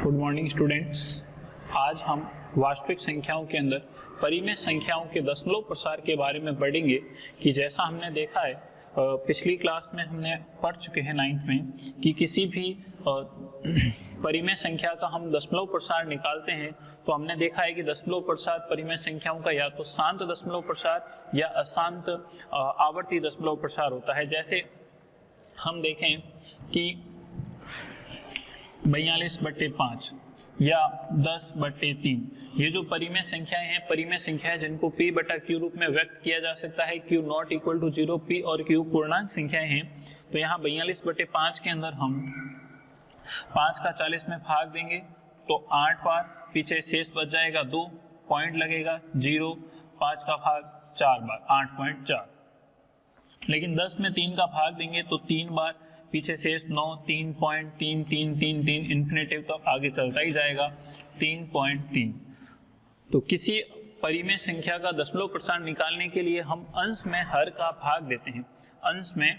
Good morning students. आज हम वास्तविक संख्याओं के अंदर परिमेय संख्याओं के दशमलव प्रसार के बारे में पढ़ेंगे कि जैसा हमने देखा है पिछली क्लास में हमने पढ़ चुके हैं 9th में कि किसी भी परिमेय संख्या का हम दशमलव प्रसार निकालते हैं तो हमने देखा है कि दशमलव प्रसार परिमेय संख्याओं का या तो शांत दशमलव प्रसार या अशांत आवर्ती दशमलव प्रसार होता है। जैसे हम देखें कि 42/5 या 10/3 ये जो परिमेय संख्याएं हैं, परिमेय संख्याएं जिनको p/q रूप में व्यक्त किया जा सकता है, q not equal to 0, p और q पूर्णांक संख्याएं हैं। तो यहाँ 42/5 के अंदर हम 5 का 40 में भाग देंगे तो 8 बार, पीछे शेष बच जाएगा 2, पॉइंट लगेगा 0, 5 का भाग 4 बार 8.4। लेकिन 10 में 3 का भाग देंगे तो 3 बार, पीछे शेष 9, 3.33333 इन्फिनेटिव तक आगे चलता ही जाएगा 3.3। तो किसी परिमेय संख्या का दशमलव प्रसार निकालने के लिए हम अंश में हर का भाग देते हैं। अंश में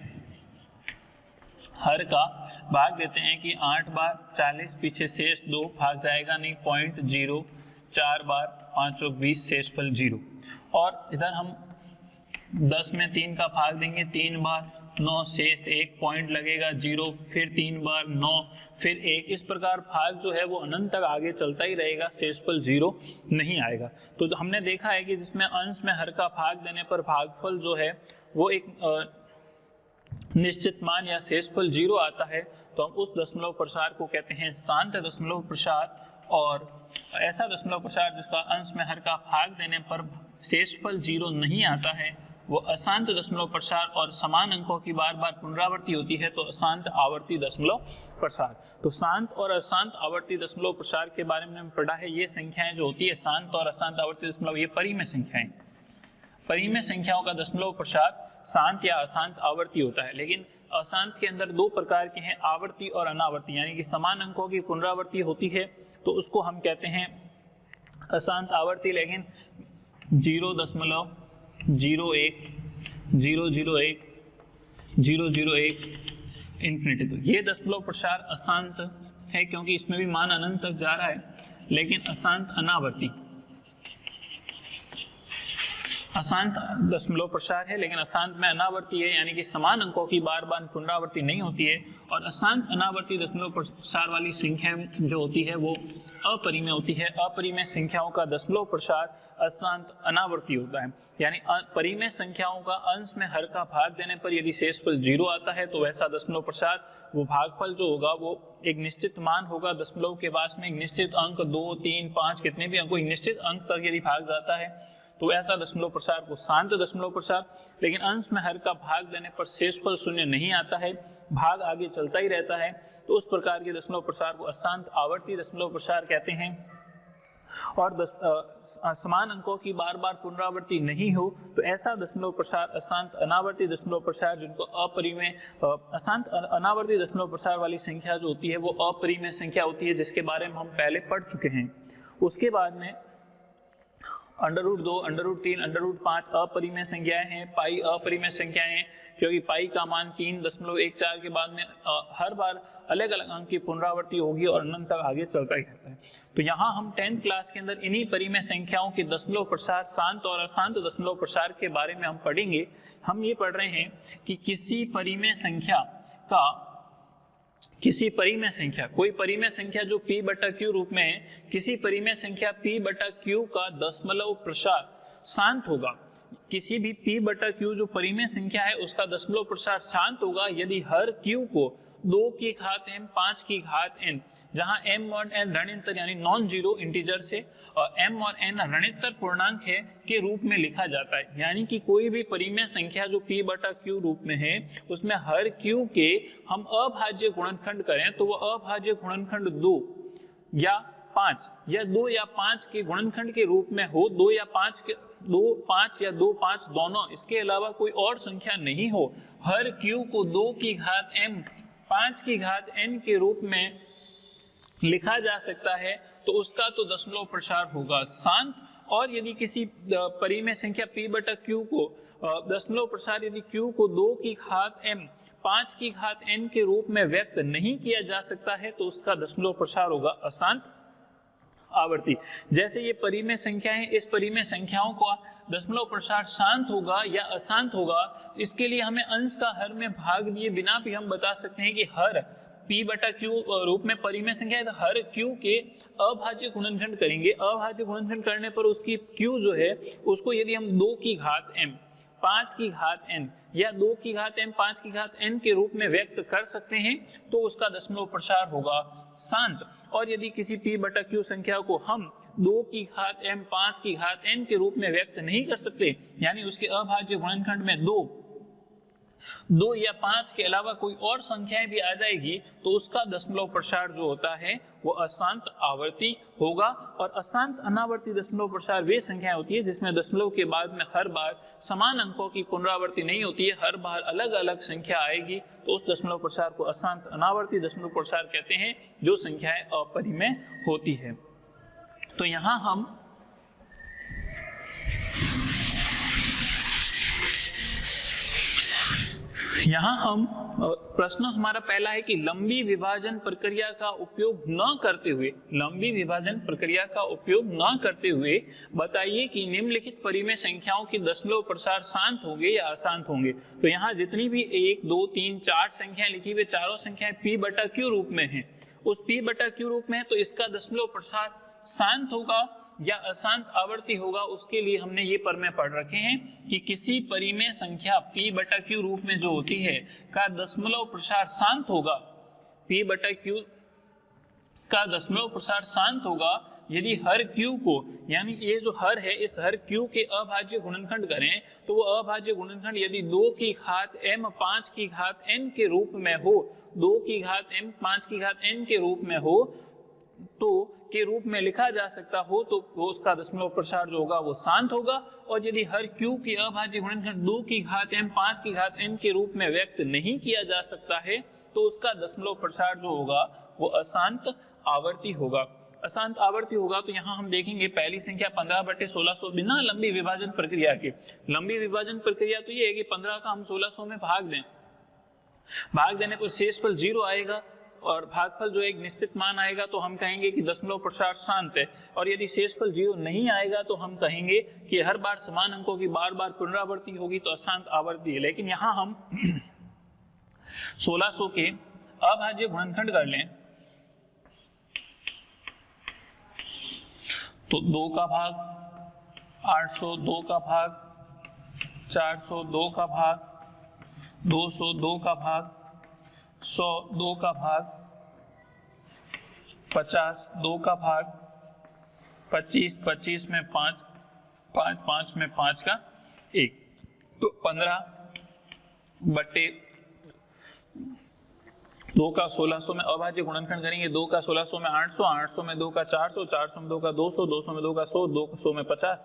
हर का भाग देते हैं कि 8 बार 40, पीछे शेष 2, भाग जाएगा नहीं 0.0, 4 बार 5 और 20, शेषफल 0। और इधर हम 10 में 3 का भाग देंगे 3 बार, 9, शेष 1, पॉइंट लगेगा 0, फिर 3 बार 9, फिर 1। इस प्रकार भाग जो है वो अनंत तक आगे चलता ही रहेगा, शेषफल 0 नहीं आएगा। तो हमने देखा है कि जिसमें अंश में हर का भाग देने पर भागफल जो है वो एक निश्चित मान या शेषफल 0 आता है, तो हम उस दशमलव प्रसार को कहते हैं शांत दशमलव प्रसार। और ऐसा दशमलव प्रसार जिसका अंश में हर का भाग देने पर शेषफल 0 नहीं आता है वो अशांत दशमलव प्रसार और समान अंकों की बार बार पुनरावृत्ति होती है तो अशांत आवर्ती दशमलव प्रसार। तो शांत और अशांत आवर्ती दशमलव प्रसार के बारे में पढ़ा है। ये संख्याएं जो होती है शांत और अशांत आवर्ती दशमलव, ये परिमेय संख्याएं। परिमेय संख्याओं का दशमलव प्रसार शांत या अशांत आवर्ती होता है। लेकिन अशांत के अंदर दो प्रकार के हैं, आवर्ती और अनावर्ती, यानी कि समान अंकों की पुनरावृत्ति होती है तो उसको हम कहते हैं अशांत आवर्ती। लेकिन 0.01, 001, 001 इन्फिनिटी, तो ये दशमलव प्रसार अशांत है क्योंकि इसमें भी मान अनंत तक जा रहा है। लेकिन अशांत अनावर्ती, अशांत दशमलव प्रसार है लेकिन अशांत में अनावर्ती है, यानी कि समान अंकों की बार बार पुनरावृत्ति नहीं होती है। और अशांत अनावर्ती दशमलव प्रसार वाली संख्या जो होती है वो अपरिमेय होती है। अपरिमेय संख्याओं का दशमलव प्रसार अशांत अनावर्ती होता है, यानी परिमेय संख्याओं का अंश में हर का भाग देने पर यदि शेषफल 0 आता है तो वैसा दशमलव प्रसार, वो भागफल जो होगा वो एक निश्चित मान होगा दशमलव के पास में, एक निश्चित अंक 2, 3, 5 कितने भी अंकों, एक निश्चित अंक तक यदि भाग जाता है तो ऐसा दशमलव प्रसार को शांत दशमलव प्रसार। लेकिन अंश में हर का भाग देने पर शेषफल 0 नहीं आता है, भाग आगे चलता ही रहता है, तो उस प्रकार के दशमलव प्रसार को अशांत आवर्ती दशमलव प्रसार कहते हैं। और समान अंकों की बार बार पुनरावृत्ति नहीं हो तो ऐसा दशमलव प्रसार अशांत अनावर्ती दशमलव प्रसार, जिनको अपरिमेय अशांत अनावर्ती दशमलव प्रसार वाली संख्या जो होती है वो अपरिमेय संख्या होती है, जिसके बारे में हम पहले पढ़ चुके हैं। उसके बाद में √2, √3, √5 अपरिमेय संख्याएं हैं। पाई अपरिमेय संख्याएं हैं क्योंकि पाई का मान 3.14 के बाद में हर बार अलग अलग अंक की पुनरावृत्ति होगी और अनंत तक आगे चलता ही रहता है। तो यहाँ हम 10th क्लास के अंदर इन्हीं परिमेय संख्याओं के दशमलव प्रसार, शांत और अशांत दशमलव प्रसार के बारे में हम पढ़ेंगे। हम ये पढ़ रहे हैं कि किसी परिमेय संख्या का, किसी परिमेय संख्या, कोई परिमेय संख्या जो p/q रूप में है, किसी परिमेय संख्या p/q का दशमलव प्रसार शांत होगा। किसी भी p/q जो परिमेय संख्या है उसका दशमलव प्रसार शांत होगा यदि हर q को 2 की घात m, 5 की घात n, जहां m और n ऋणांतर यानी नॉन जीरो इंटीजर से और m और n ऋणांतर पूर्णांक है के रूप में लिखा जाता है। यानी कि कोई भी परिमेय संख्या जो p/q रूप में है उसमें हर q के हम अभाज्य गुणनखंड करें तो वो अभाज्य गुणनखंड 2 या 5 या 2 या 5 के गुणनखंड के रूप में हो, 2 या 5 के 2, 5 या 2, 5 दोनों, इसके अलावा कोई और संख्या नहीं हो। हर q को 2 की घात m, 5 की घात n के रूप में लिखा जा सकता है तो उसका तो दशमलव प्रसार होगा शांत और यदि किसी परिमेय संख्या p बटा q को दशमलव प्रसार यदि q को 2 की घात m 5 की घात n के रूप में व्यक्त नहीं किया जा सकता है तो उसका दशमलव प्रसार होगा अशांत आवर्ती। जैसे ये परिमेय संख्या है, इस परिमेय संख्याओं का दशमलव प्रसार शांत होगा या अशांत होगा, इसके लिए हमें अंश का हर में भाग दिए बिना भी हम बता सकते हैं कि हर p बटा q रूप में परिमेय संख्या है तो हर q के अभाज्य गुणनखंड करेंगे। अभाज्य गुणनखंड करने पर उसकी q जो है उसको यदि हम 2 की घात m 5 की घात n या 2 की घात m 5 की घात n के रूप में व्यक्त कर सकते हैं तो उसका दशमलव प्रसार होगा शांत। और यदि किसी p बटा q संख्या को हम 2 की घात m 5 की घात n के रूप में व्यक्त नहीं कर सकते, यानी उसके अभाज्य गुणनखंड में 2 या 5 के अलावा कोई और संख्याएं भी आ जाएगी तो उसका दशमलव प्रसार जो होता है वो अशांत आवर्ती होगा। और अशांत अनावर्ती दशमलव प्रसार वे संख्याएं होती है जिसमें दशमलव के बाद में हर बार समान अंकों की पुनरावृत्ति नहीं होती है, हर बार अलग अलग संख्या आएगी तो उस दशमलव प्रसार को अशांत अनावर्ती दशमलव प्रसार कहते हैं, जो संख्याएं अपरिमेय होती है। तो यहाँ हम प्रश्न हमारा पहला है कि लंबी विभाजन प्रक्रिया का उपयोग न करते हुए बताइए कि निम्नलिखित परिमेय संख्याओं की दशमलव प्रसार शांत होंगे या अशांत होंगे। तो यहाँ जितनी भी 1 2 3 4 संख्याएं लिखी हुई, चारों संख्याएं p बटा q रूप में हैं। उस p बटा q रूप में है तो इसका दशमलव प्रसार शांत होगा या अशांत आवर्ती होगा। उसके लिए हमने ये प्रमेय पढ़ रखे हैं कि किसी परिमेय संख्या p बटा q रूप में जो होती है का दशमलव प्रसार शांत होगा, p बटा q का दशमलव प्रसार शांत होगा यदि हर q को, यानी ये जो हर है इस हर q के अभाज्य गुणनखंड करें तो वो अभाज्य गुणनखंड यदि 2 की घात m 5 की घात n के रूप में हो, 2 की घात m 5 की घात n के रूप में हो तो के रूप में लिखा जा सकता हो तो उसका दशमलव प्रसार जो होगा वो शांत होगा। और यदि हर q की अभाज्य गुणनखंड 2 की घात m 5 की घात n के रूप में व्यक्त नहीं किया जा सकता है तो उसका दशमलव प्रसार जो होगा वो अशांत आवर्ती होगा। अशांत आवर्ती होगा तो यहाँ हम देखेंगे पहली संख्या 15/1600 बिना लंबी विभाजन प्रक्रिया के। लंबी विभाजन प्रक्रिया तो ये है कि 15 का हम 1600 में भाग दें, भाग देने पर शेषफल 0 आएगा और भागफल जो एक निश्चित मान आएगा तो हम कहेंगे कि दशमलव प्रसार शांत है। और यदि शेषफल 0 नहीं आएगा तो हम कहेंगे कि हर बार समान अंकों की बार बार पुनरावृत्ति होगी तो अशांत आवर्ती है। लेकिन यहाँ हम 1600 के अभाज्य गुणनखंड कर लें तो 2 का भाग 802 का भाग 402 का भाग 202 का भाग 102 का भाग 50 2 का भाग 25 में 5 5 में 5 का 1 तो 15/2 का 1600 में अभाज्य गुणनखंड करेंगे। 2 का 1600 में 800, 800 में 2 का 400, 400 में 2 का 200, 200 में 2 का 100, 200 में 50,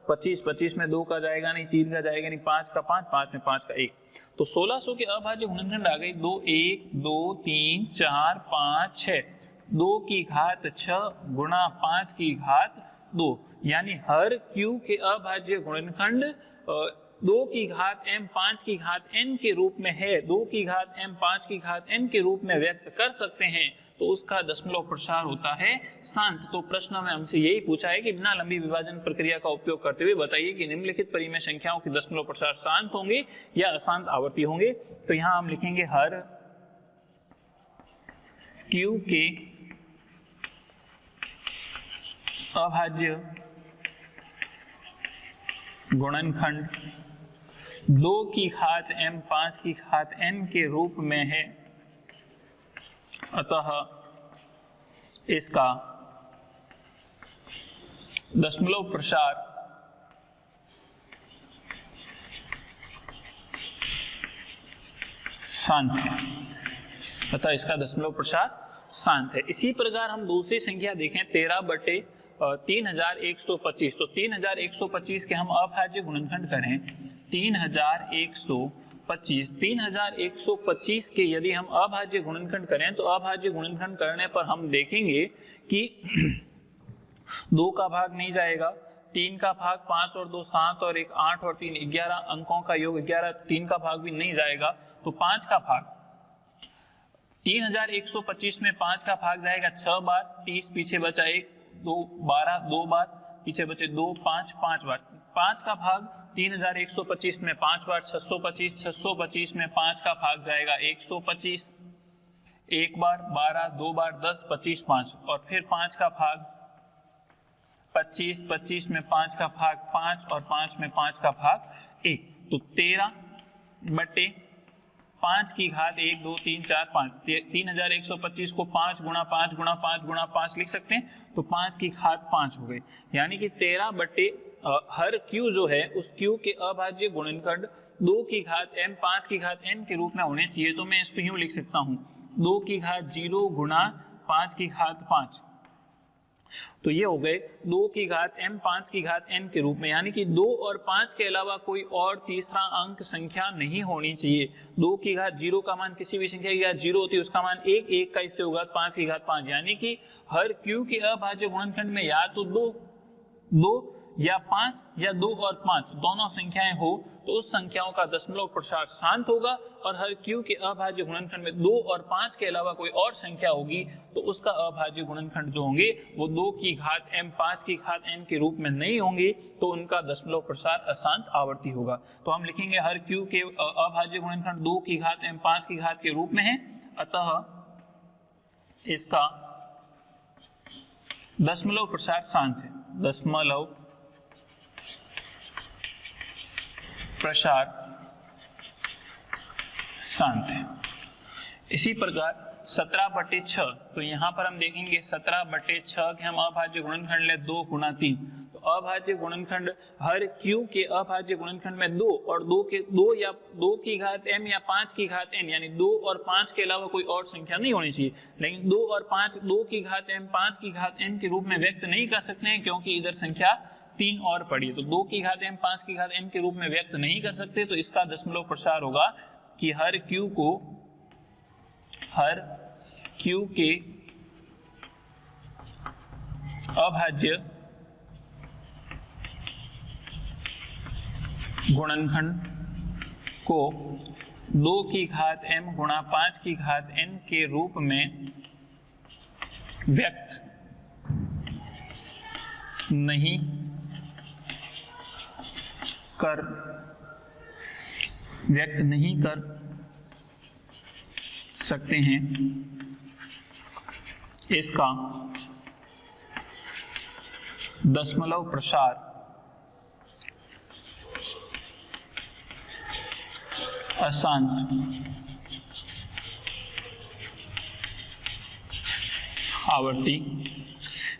25 में 2 का जाएगा नहीं, 3 का जाएगा नहीं, 5 का 5, 5 में 5 का 1 तो 1600 के अभाज्य गुणनखंड आ गए 2 1 2 3 4 5 6 2 की घात 6 गुणा 5 की घात 2, यानी हर q के अभाज्य गुणनखंड 2 की घात m 5 की घात n के रूप में है, 2 की घात m 5 की घात n के रूप में व्यक्त कर सकते हैं तो उसका दशमलव प्रसार होता है शांत। तो प्रश्न में हमसे यही पूछा है कि बिना लंबी विभाजन प्रक्रिया का उपयोग करते हुए बताइए कि निम्नलिखित परिमेय संख्याओं की दशमलव प्रसार शांत होंगे या अशांत आवर्ती होंगे। तो यहाँ हम लिखेंगे हर q के अभाज्य गुणनखंड 2 की घात m 5 की घात n के रूप में है, अतः इसका दशमलव प्रसार शांत है, अतः इसका दशमलव प्रसार शांत है। इसी प्रकार हम दूसरी संख्या देखें 13/3125 तो 3125 के हम अभाज्य गुणनखंड करें 3125 के यदि हम अभाज्य गुणनखंड करें तो अभाज्य गुणनखंड करने पर हम देखेंगे कि 2 का भाग नहीं जाएगा, 3 का भाग 5 और 2 7 और 1 8 और 3 11 अंकों का योग 11, 3 का भाग भी नहीं जाएगा, तो 5 का भाग 3125 में 5 का भाग जाएगा 6 बार, 30 पीछे बचा 1 2 12 2 बार, पीछे बचे 2 5 5 बार। 5 का भाग 3125 में 5 बार 625, 625 में 5 का भाग जाएगा 125, 1 बार 12 2 बार 10 25 5 और फिर 5 का भाग 25, 25 में 5 का भाग 5 और 5 में 5 का भाग 1, तो 13 बटे 5 की घात 1 2 3 4 5। 3125 को 5 गुणा 5 गुणा 5 गुणा 5 लिख सकते हैं, तो 5 की घात 5 हो गई, यानी कि 13 बटे हर q जो है उस q के अभाज्य गुणनखंड 2 की घात m 5 की घात n के रूप में होने चाहिए। तो मैं इसको यूं लिख सकता हूं 2 की घात 0 गुणा 5 की घात 5, तो ये हो गए 2 की घात m 5 की घात n के रूप में, यानी कि 2 और 5 के अलावा कोई और तीसरा अंक संख्या नहीं होनी चाहिए। 2 की घात 0 का मान किसी भी संख्या की घात 0 होती है, उसका मान 1, 1 का इससे होगा 5 की घात 5, यानी कि हर q के अभाज्य गुणनखंड में या तो 2 या 5 या 2 और 5 दोनों संख्याएं हो, तो उस संख्याओं का दशमलव प्रसार शांत होगा, और हर q के अभाज्य गुणनखंड में 2 और 5 के अलावा कोई और संख्या होगी तो उसका अभाज्य गुणनखंड जो होंगे वो 2 की घात m 5 की घात n के रूप में नहीं होंगे, तो उनका दशमलव प्रसार अशांत आवर्ती होगा। तो हम लिखेंगे हर q के अभाज्य गुणनखंड 2 की घात m 5 की घात के रूप में है, अतः इसका दशमलव प्रसार शांत है, दशमलव प्रसार शांत है। इसी प्रकार 17/6, तो यहाँ पर हम देखेंगे 17/6 के हम अभाज्य गुणनखंड ले 2 गुणा 3, तो अभाज्य गुणनखंड हर q के अभाज्य गुणनखंड में 2 और 2 या 2 की घात m या 5 की घात n, यानी 2 और 5 के अलावा कोई और संख्या नहीं होनी चाहिए, लेकिन 2 और 5 2 की घात m 5 की घात n के रूप में व्यक्त नहीं कर सकते हैं, क्योंकि इधर संख्या 3 और पड़ी है, तो 2 की घात m 5 की घात n के रूप में व्यक्त नहीं कर सकते, तो इसका दशमलव प्रसार होगा कि हर q के अभाज्य गुणनखंड को 2 की घात m गुणा 5 की घात n के रूप में व्यक्त नहीं कर सकते हैं, इसका दशमलव प्रसार अशांत आवर्ती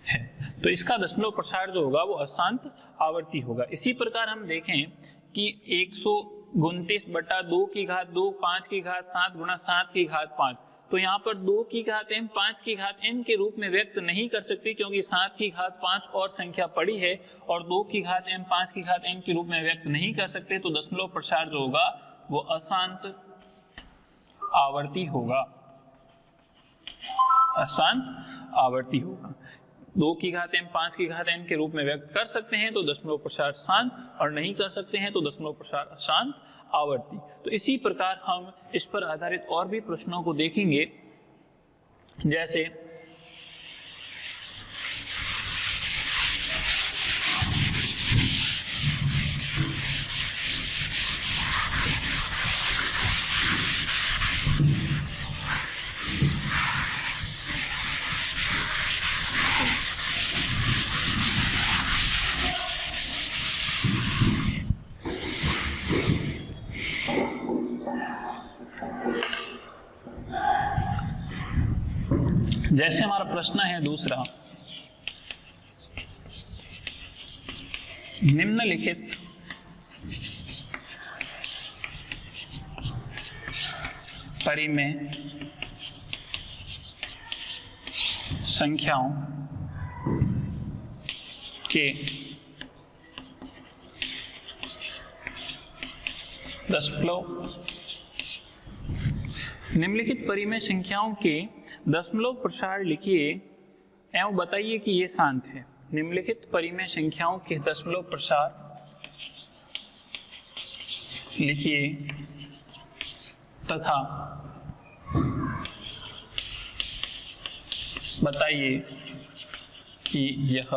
है। तो इसका दशमलव प्रसार जो होगा वो अशांत आवर्ती होगा। इसी प्रकार हम देखें कि 129/2 की घात 2 5 की घात 7 गुणा 7 की घात 5, तो यहाँ पर 2 की घात m 5 की घात n के रूप में व्यक्त नहीं कर सकती, क्योंकि 7 की घात 5 और संख्या पड़ी है और 2 की घात m 5 की घात n के रूप में व्यक्त नहीं कर सकते, तो दशमलव प्रसार जो होगा वो अशांत आवर्ती होगा, अशांत आवर्ती होगा। 2 की घात m 5 की घात n के रूप में व्यक्त कर सकते हैं तो दशमलव प्रसार शांत, और नहीं कर सकते हैं तो दशमलव प्रसार अशांत आवर्ती। तो इसी प्रकार हम इस पर आधारित और भी प्रश्नों को देखेंगे, जैसे हमारा प्रश्न है दूसरा, निम्नलिखित परिमेय संख्याओं के निम्नलिखित परिमेय संख्याओं के दशमलव प्रसार लिखिए एवं बताइए कि ये शांत है। निम्नलिखित परिमेय संख्याओं के दशमलव प्रसार लिखिए तथा बताइए कि यह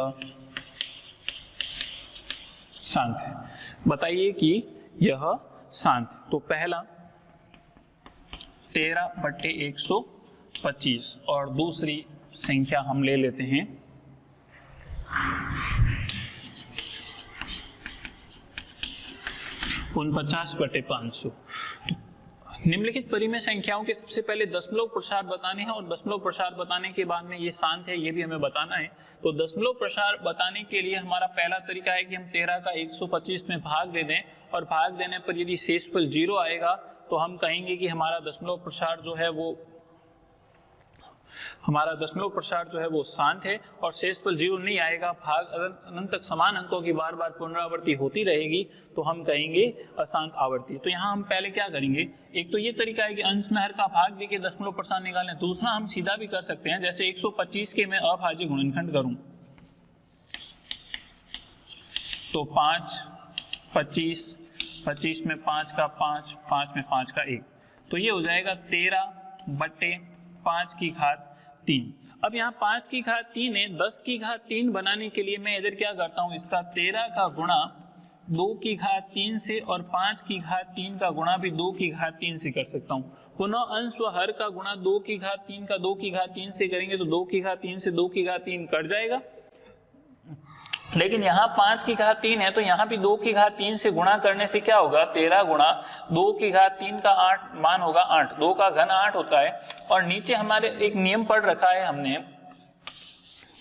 शांत है। बताइए कि यह शांत। तो पहला 13/125 और दूसरी संख्या हम ले लेते हैं 49/500। निम्नलिखित परिमेय संख्याओं के सबसे पहले दशमलव प्रसार बताने हैं और दशमलव प्रसार बताने के बाद में ये शांत है ये भी हमें बताना है। तो दशमलव प्रसार बताने के लिए हमारा पहला तरीका है कि हम 13 का 125 में भाग दे दें और भाग देने पर यदि शेषफल 0 आएगा तो हम कहेंगे कि हमारा दशमलव प्रसार जो है वो शांत है। और शेषफल 0 नहीं आएगा, भाग अगर अनंत तक समान अंकों की बार बार पुनरावृत्ति होती रहेगी तो हम कहेंगे अशांत आवर्ती। तो यहाँ हम पहले क्या करेंगे, एक तो ये तरीका है कि अंश में हर का भाग देके दशमलव प्रसार निकालें। दूसरा हम सीधा भी कर सकते हैं, जैसे 125 के मैं अभाज्य गुणनखंड करूं तो 5, 25, 25 में 5 का 5, 5 में 5 का 1, तो ये हो जाएगा 13/5 अब यहाँ 5 की घात 3 है, 10 की घात 3 बनाने के लिए मैं इधर क्या करता हूँ, इसका 13 का गुणा 2 की घात 3 से और 5 की घात 3 का गुणा भी 2 की घात 3 से कर सकता हूँ। पुनः अंश व हर का गुणा 2 की घात 3 का 2 की घात 3 से करेंगे तो 2 की घात 3 से 2 की घात 3 कट जाएगा। लेकिन यहाँ 5 की घात 3 है तो यहाँ भी 2 की घात 3 से गुणा करने से क्या होगा, 13 गुणा 2 की घात 3 का 8 मान होगा 8, 2 का घन 8 होता है। और नीचे हमारे एक नियम पढ़ रखा है हमने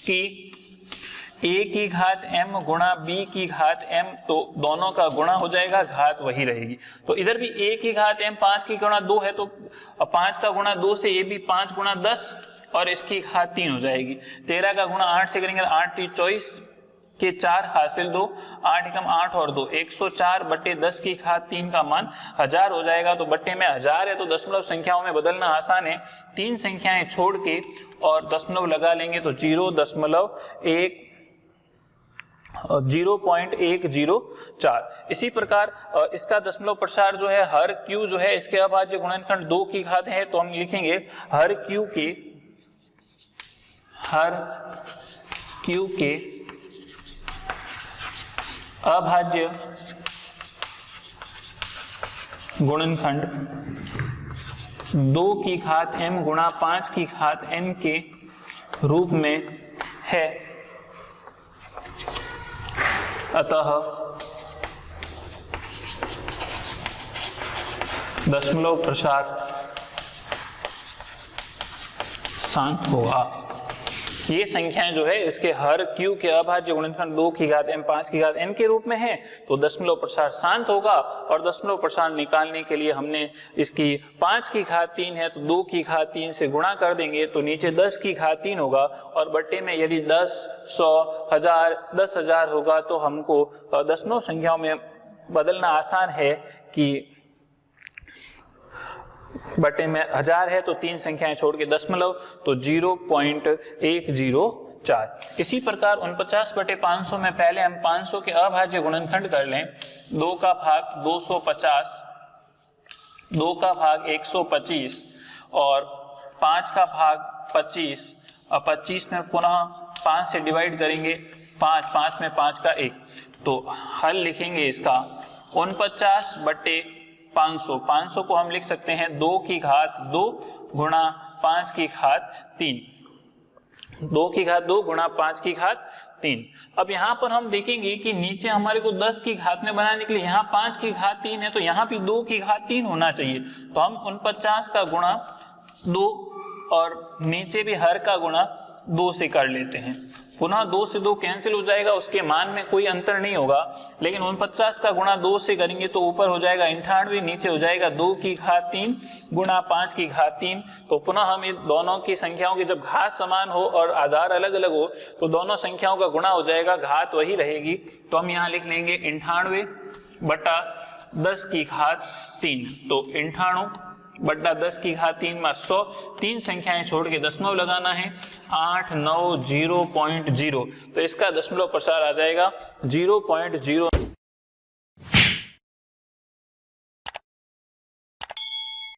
कि a की घात m गुणा b की घात m, तो दोनों का गुणा हो जाएगा, घात वही रहेगी। तो इधर भी a की घात m 5 की गुणा 2 है तो 5 का गुणा 2 से ये भी 5 गुणा 10 और इसकी घात 3 हो जाएगी। 13 का गुणा 8 से करेंगे 8 3 24 के 4 हासिल 2, 8 एकम 8 और 2 104/10 की घात 3 का मान 1000 हो जाएगा। तो बट्टे में 1000 है तो दशमलव संख्याओं में बदलना आसान है, 3 संख्याएं छोड़ के और दशमलव लगा लेंगे तो 0.104। इसी प्रकार इसका दशमलव प्रसार जो है हर q जो है इसके अभाज्य गुणनखंड 2 की घात है तो हम लिखेंगे हर q के अभाज्य गुणनखंड 2 की घात m गुणा 5 की घात n के रूप में है। अतः दशमलव प्रसार शांत होगा। ये संख्याएं जो है इसके हर q के अभाज्य गुणनखंड 2 की घात m 5 की घात n के रूप में है तो दशमलव प्रसार शांत होगा। और दशमलव प्रसार निकालने के लिए हमने इसकी 5 की घात 3 है तो 2 की घात 3 से गुणा कर देंगे तो नीचे 10 की घात 3 होगा और बट्टे में यदि 10, 100, 1000, 10,000 होगा तो हमको दशमलव संख्याओं में बदलना आसान है कि बटे में 1000 है तो 3 संख्याएं छोड़ के दशमलव तो 0.104। इसी प्रकार 49/500 में पहले हम 500 के अभाज्य गुणनखंड कर लें। 2 का भाग 250, 2 का भाग 125 और 5 का भाग 25। अब 25 में पुनः 5 से डिवाइड करेंगे, 5 में 5 का 1, तो हल लिखेंगे इसका 49/500। 500 को हम लिख सकते हैं 2 की घात 2 गुणा 5 की घात 3, 2 की घात 2 गुणा 5 की घात 3। अब यहाँ पर हम देखेंगे कि नीचे हमारे को 10 की घात में बनाने के लिए यहाँ 5 की घात 3 है तो यहाँ भी 2 की घात 3 होना चाहिए। तो हम 49 का गुणा 2 और नीचे भी हर का गुणा 2 से कर लेते हैं। पुनः 2 से 2 कैंसिल हो जाएगा, उसके मान में कोई अंतर नहीं होगा। लेकिन 49 का गुणा 2 से करेंगे तो ऊपर हो जाएगा 98, नीचे हो जाएगा 2 की घात 3 गुणा 5 की घात 3। तो पुनः हम इन दोनों की संख्याओं की जब घात समान हो और आधार अलग अलग हो तो दोनों संख्याओं का गुणा हो जाएगा, घात वही रहेगी। तो हम यहाँ लिख लेंगे 98/10 की घात 3। तो 98 बट्टा 10 की घात 3 में 100, 3 संख्याएं छोड़ के दशमलव लगाना है, 890.0, तो इसका दशमलव प्रसार आ जाएगा 0.0।